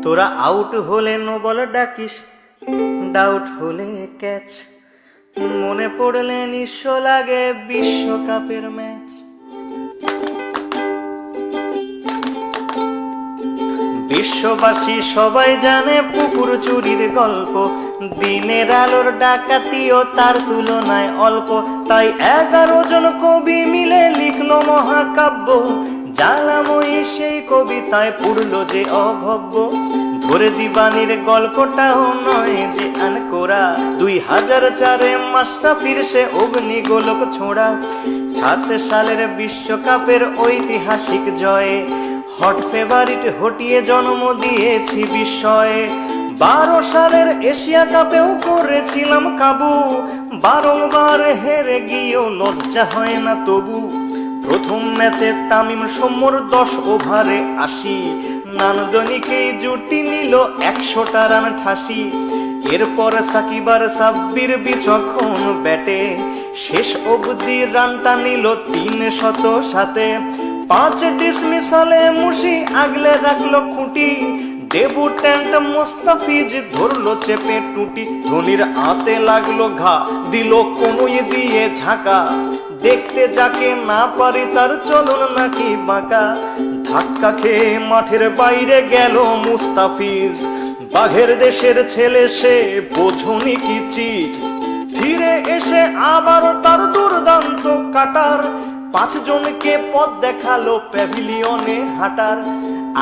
তোরা আউট হলে no ball ডাকিস, doubt হলে ক্যাচ, মনে পড়লে নিঃস্ব লাগে বিশ্বকাপের ম্যাচ। বিশ্ববাসী সবাই জানে পুকুর চুরির গল্প, দিনের আলোর ডাকাতিও তার তুলনায় অল্প। তাই 11 জন কবি মিলে লিখলো মহাকাব্য, জ্বালাময়ী সেই কবিতায় পুরলো যে অভব্য। ধরে দিবানির গল্পটাও নয় যে আনকোরা, 2004-এ মাশরাফির সে অগ্নিগোলক ছোঁড়া। 7 সালের বিশ্বকাপের ঐতিহাসিক জয়ে হট ফেভারিট হটিয়ে জন্ম দিয়েছি বিস্ময়ে। 12 সালের এশিয়া কাপেও করেছিলাম কাবু, বারংবার হেরে গিয়েও লজ্জা হয় না তবু। প্রথম ম্যাচে তামিম সৌম্যর 10 ওভারে 80, নান্দনিকেই জুটি নিল 100টা রান ঠাসি। এরপর সাকিবার সাব্বির বিচক্ষণ ব্যাটে শেষ অবধি রানটা নিল 307। 5 ডিসমিসালে মুশি আগলে রাখলো খুঁটি, ডেবুট্যান্ট মোস্তাফিজ ধরলো চেপে টুটি। ধোনির হাতে লাগলো ঘা, দিল কনুই দিয়ে ঝাঁকা, দেখতে যাকে না পারি তার চলন নাকি বাঁকা। ধাক্কা খেয়ে মাঠের বাইরে গেল মুস্তাফিজ, বাঘের দেশের ছেলে সে বোঝনি কি চিজ। ফিরে এসে আবারও তার দুর্দান্ত কাটার, 5 জনকে পথ দেখালো প্যাভিলিয়নে হাঁটার।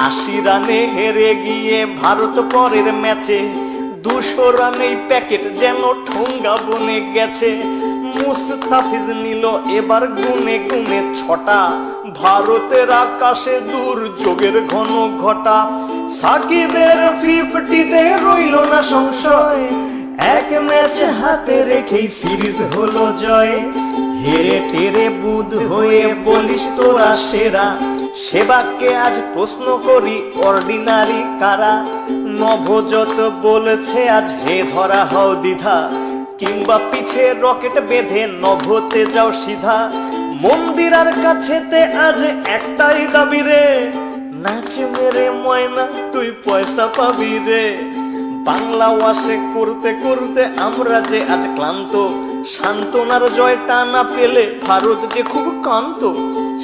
80 রানে হেরে গিয়ে ভারত পরের ম্যাচে 200 রানেই প্যাকেট যেন ঠোঙ্গা বনে গেছে। মুস্তাফিজ নিল এবার গুনে গুনে 6টা, ভারতের আকাশে দুর্যোগের ঘন ঘটা। সাকিবের 50-তে রইল না সংশয়, এক ম্যাচ হাতে রেখেই সিরিজ হলো জয়। হেরে টেরে বুধ হয়ে বলিস তোরা সেরা, সেবাকে আজ প্রশ্ন করি অর্ডিনারি কারা। নভোজত বলেছে আজ হে ধরা হও দ্বিধা, কিংবা পিছে রকেট বেঁধে নভতে যাও সিধা। মন্দিরার কাছেতে আজ একটাই দাবি রে, নাচ মেরে ময়না তুই পয়সা পাবি রে। বাংলা ওয়াশে করতে করতে আমরা যে আজ ক্লান্ত, সান্ত্বনার জয়টা না পেলে ভারত যে খুব কান্ত।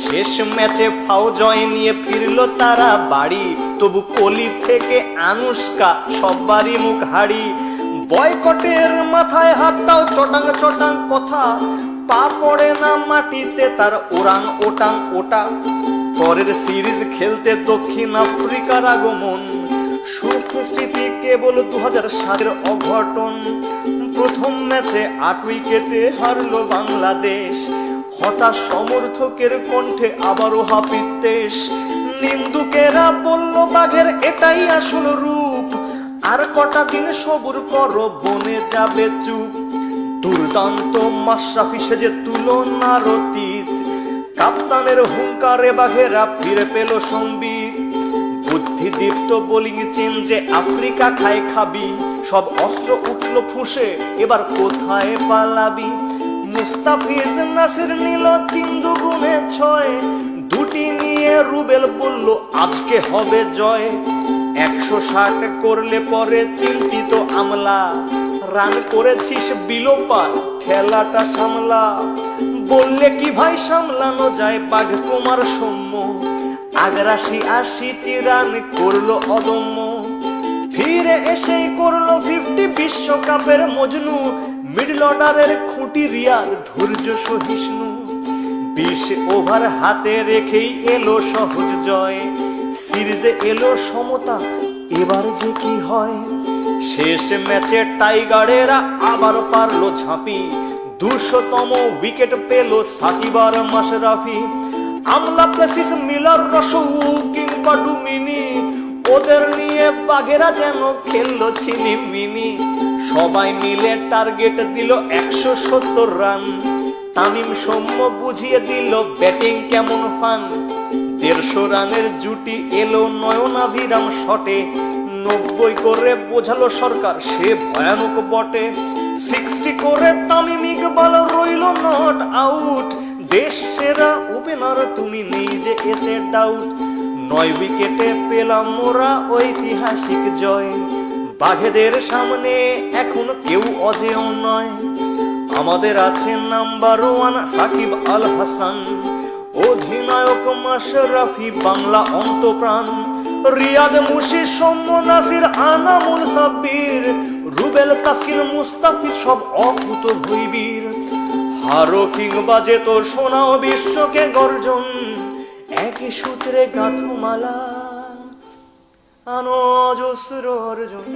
শেষ ম্যাচে ফাও জয় নিয়ে ফিরলো তারা বাড়ি, তবু কোহলি থেকে আনুষ্কা সবারই মুখ হাড়ি। বয়কটের মাথায় হাতটাও চটাং চটাং কথা, পা পড়ে না মাটিতে তার ওরাং ওটাং ওটা। পরের সিরিজ খেলতে দক্ষিণ আফ্রিকার আগমন, সুখ স্মৃতি কেবল 2007-এর অঘটন। প্রথম ম্যাচে 8 উইকেটে হারলো বাংলাদেশ, হতাশ সমর্থকের কণ্ঠে আবারও হাপিত্তেশ। নিন্দুকেরা বলল বাঘের এটাই আসল রূপ, আর কটা দিন সবুর করো বনে যাবে চুপ। দুর্দান্ত মাশরাফি সেজে তুলনার অতীত, কাপ্তানের হুঙ্কারে বাঘেরা ফিরে পেল সম্বিত। বুদ্ধিদীপ্ত বোলিং চেঞ্জে আফ্রিকা খায় খাবি, সব অস্ত্র উঠলো ফুঁসে এবার কোথায় পালাবি। মুস্তাফিজ নাসির নিল 3 দুগুণে 6, দুটি নিয়ে রুবেল বলল আজকে হবে জয়। 160 করলে পরে চিন্তিত আমলা, রান করেছিস বিলোপার খেলাটা সামলা। বললে কি ভাই সামলানো যায় বাঘ তোমার সৌম্য, ৮৮টি রান করলো অদম্য। ফিরে এসেই করলো 50 বিশ্বকাপের মজনু, মিডল অর্ডারের খুঁটি রিয়ার ধৈর্য সহিষ্ণু। 20 ওভার হাতে রেখেই এলো সহজ জয়, সিরিজে এলো সমতা এবার যে কি হয়। শেষ ম্যাচে টাইগারেরা আবার পারলো ঝাঁপি, 200তম উইকেট পেল সাকিব আর মাশরাফি। আমলা প্রেসিস মিলার রসৌ কিংবা ডুমিনি, ওদের নিয়ে বাঘেরা যেন খেললো ছিনিমিনি। সবাই মিলে টার্গেট দিল 170 রান, তামিম সৌম্য বুঝিয়ে দিল ব্যাটিং কেমন ফান। 150 রানের জুটি এলো নয়নাভিরাম শটে, 90 করে বোঝালো সরকার সে ভয়ানক বটে। 60 করে তামিম ইকবাল রইল নট আউট, দেশ সেরা ওপেনার তুমি নেই যে এতে ডাউট। 9 উইকেটে পেলাম মোরা ঐতিহাসিক জয়। বাঘেদের সামনে এখন কেউ অজেয় নয়, আমাদের আছে নাম্বার 1 সাকিব আল হাসান, অধিনায়ক মাশরাফি বাংলা অন্তপ্রাণ, রিয়াদ মুশি সৌম্য নাসির আনামুল সাব্বির, রুবেল তাসকিন মুস্তাফিজ সব অকুত ভুইবীর। হারো কিংবা যেত শোনাও বিশ্বকে গর্জন, একই সূত্রে গাঁথো মালা আনো অজস্র অর্জন।